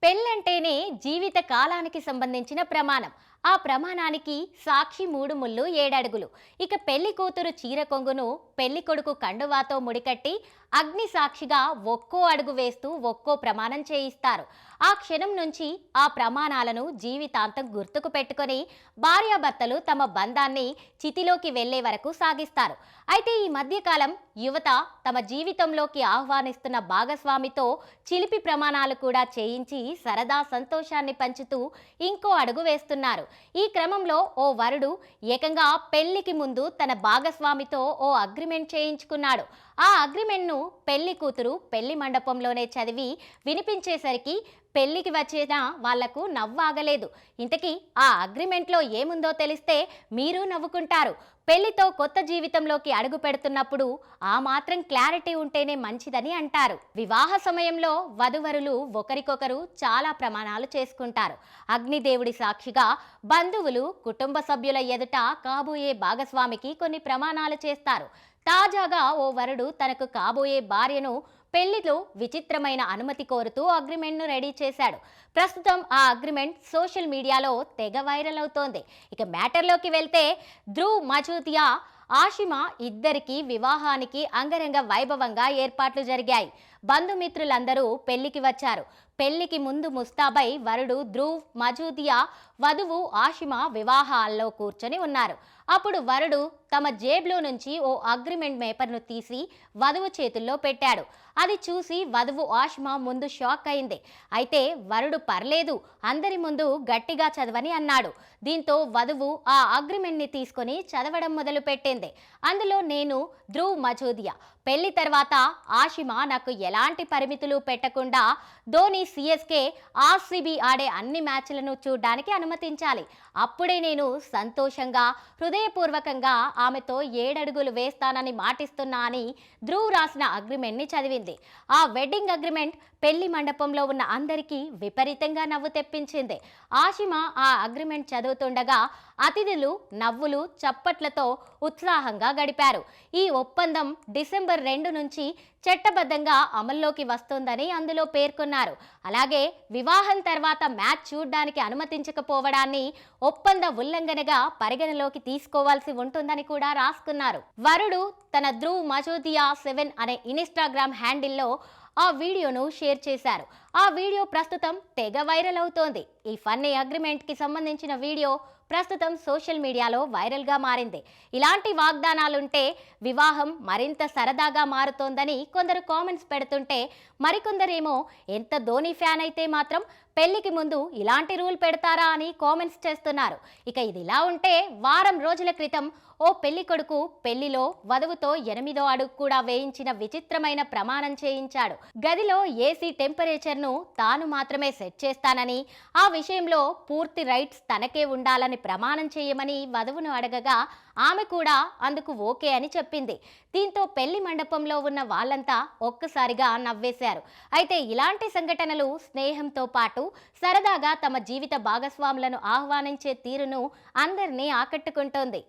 పెళ్ళంటేనే జీవిత కాలానికి సంబంధించిన ప్రమాణం. ఆ ప్రమాణానికి సాక్షి 3 ముళ్ళు 7 అడుగులు. ఇక పెళ్లి కూతురు చీర కొంగును పెళ్లి కొడుకు కండువాతో ముడికట్టి అగ్ని సాక్షిగా ఒక్కో అడుగు వేస్తూ ఒక్కో ప్రమాణం చేయిస్తారు. ఆ క్షణం నుంచి ఆ ప్రమాణాలను జీవితాంతం గుర్తుకు పెట్టుకొని భార్యాభర్తలు తమ బంధాన్ని చితిలోకి వెళ్లే వరకు సాగిస్తారు. అయితే ఈ మధ్యకాలం యువత తమ జీవితంలోకి ఆహ్వానిస్తున్న భాగస్వామితో చిలిపి ప్రమాణాలు కూడా చేయించి సరదా సంతోషాన్ని పంచుతూ ఇంకో అడుగు వేస్తున్నారు. ఈ క్రమంలో ఓ వరుడు ఏకంగా పెళ్లికి ముందు తన భాగస్వామితో ఓ అగ్రిమెంట్ చేయించుకున్నాడు. ఆ అగ్రిమెంట్ను పెళ్లి కూతురు పెళ్లి మండపంలోనే చదివి వినిపించేసరికి పెళ్లికి వచ్చిన వాళ్లకు నవ్వాగలేదు. ఇంతకీ ఆ అగ్రిమెంట్లో ఏముందో తెలిస్తే మీరు నవ్వుకుంటారు. పెళ్లితో కొత్త జీవితంలోకి అడుగు పెడుతున్నప్పుడు ఆ మాత్రం క్లారిటీ ఉంటేనే మంచిదని అంటారు. వివాహ సమయంలో వధువరులు ఒకరికొకరు చాలా ప్రమాణాలు చేసుకుంటారు. అగ్నిదేవుడి సాక్షిగా బంధువులు, కుటుంబ సభ్యుల ఎదుట కాబోయే భాగస్వామికి కొన్ని ప్రమాణాలు చేస్తారు. తాజాగా ఓ వరుడు తనకు కాబోయే భార్యను పెళ్లిలో విచిత్రమైన అనుమతి కోరుతూ అగ్రిమెంట్ను రెడీ చేశాడు. ప్రస్తుతం ఆ అగ్రిమెంట్ సోషల్ మీడియాలో తెగ వైరల్ అవుతోంది. ఇక మ్యాటర్లోకి వెళ్తే ధ్రువ్ మజూదియా, ఆషిమా ఇద్దరికి వివాహానికి అంగరంగ వైభవంగా ఏర్పాట్లు జరిగాయి. బంధుమిత్రులందరూ పెళ్లికి వచ్చారు. పెళ్లికి ముందు ముస్తాబై వరుడు ధ్రువ్ మజూదియా, వధువు ఆషిమా వివాహ హాల్లో కూర్చొని ఉన్నారు. అప్పుడు వరుడు తమ జేబులో నుంచి ఓ అగ్రిమెంట్ పేపర్ను తీసి వధువు చేతుల్లో పెట్టాడు. అది చూసి వధువు ఆషిమా ముందు షాక్ అయింది. అయితే వరుడు పర్లేదు, అందరి ముందు గట్టిగా చదవని అన్నాడు. దీంతో వధువు ఆ అగ్రిమెంట్ని తీసుకొని చదవడం మొదలు పెట్టింది. అందులో నేను ధ్రువ్ మజూదియా, పెళ్లి తర్వాత ఆషిమా నాకు ఎలాంటి పరిమితులు పెట్టకుండా ధోని సిఎస్కే ఆర్సీబీ ఆడే అన్ని మ్యాచ్లను చూడడానికి అనుమతించాలి. అప్పుడే నేను సంతోషంగా హృదయపూర్వకంగా ఆమెతో 7 అడుగులు వేస్తానని మాటిస్తున్నా అని ధ్రువ్ రాసిన అగ్రిమెంట్ని చదివింది. ఆ వెడ్డింగ్ అగ్రిమెంట్ పెళ్లి మండపంలో ఉన్న అందరికీ విపరీతంగా నవ్వు తెప్పించింది. ఆషిమా ఆ అగ్రిమెంట్ చదువుతుండగా అతిథులు నవ్వులు చప్పట్లతో ఉత్సాహంగా గడిపారు. ఈ ఒప్పందం డిసెంబర్ 2 నుంచి చట్టబద్ధంగా అమల్లోకి వస్తోందని అందులో పేర్కొన్నారు. అలాగే వివాహం తర్వాత మ్యాచ్ చూడడానికి అనుమతించకపోవడాన్ని ఒప్పంద ఉల్లంఘనగా పరిగణలోకి తీసుకోవాల్సి ఉంటుందని కూడా రాసుకున్నారు. వరుడు తన ధ్రువ్ మజూదియా 7 అనే ఇన్స్టాగ్రామ్ హ్యాండిల్లో ఆ వీడియోను షేర్ చేశారు. ఆ వీడియో ప్రస్తుతం తెగ వైరల్ అవుతోంది. ఈ ఫన్నీ అగ్రిమెంట్ కి సంబంధించిన వీడియో ప్రస్తుతం సోషల్ మీడియాలో వైరల్ గా మారింది. ఇలాంటి వాగ్దానాలుంటే వివాహం మరింత సరదాగా మారుతోందని కొందరు కామెంట్స్ పెడుతుంటే, మరికొందరేమో ఎంత ధోని ఫ్యాన్ అయితే మాత్రం పెళ్లికి ముందు ఇలాంటి రూల్ పెడతారా అని కామెంట్స్ చేస్తున్నారు. ఇక ఇదిలా ఉంటే వారం రోజుల క్రితం ఓ పెళ్లి కొడుకు పెళ్లిలో వధువుతో 8వ అడుగు కూడా వేయించిన విచిత్రమైన ప్రమాణం చేయించాడు. గదిలో ఏసీ టెంపరేచర్ను తాను మాత్రమే సెట్ చేస్తానని, ఆ విషయంలో పూర్తి రైట్స్ తనకే ఉండాలని ప్రమాణం చేయమని వధువును అడగగా ఆమె కూడా అందుకు ఓకే అని చెప్పింది. దీంతో పెళ్లి మండపంలో ఉన్న వాళ్ళంతా ఒక్కసారిగా నవ్వేశారు. అయితే ఇలాంటి సంఘటనలు స్నేహంతో పాటు సరదాగా తమ జీవిత భాగస్వాములను ఆహ్వానించే తీరును అందరినీ ఆకట్టుకుంటోంది.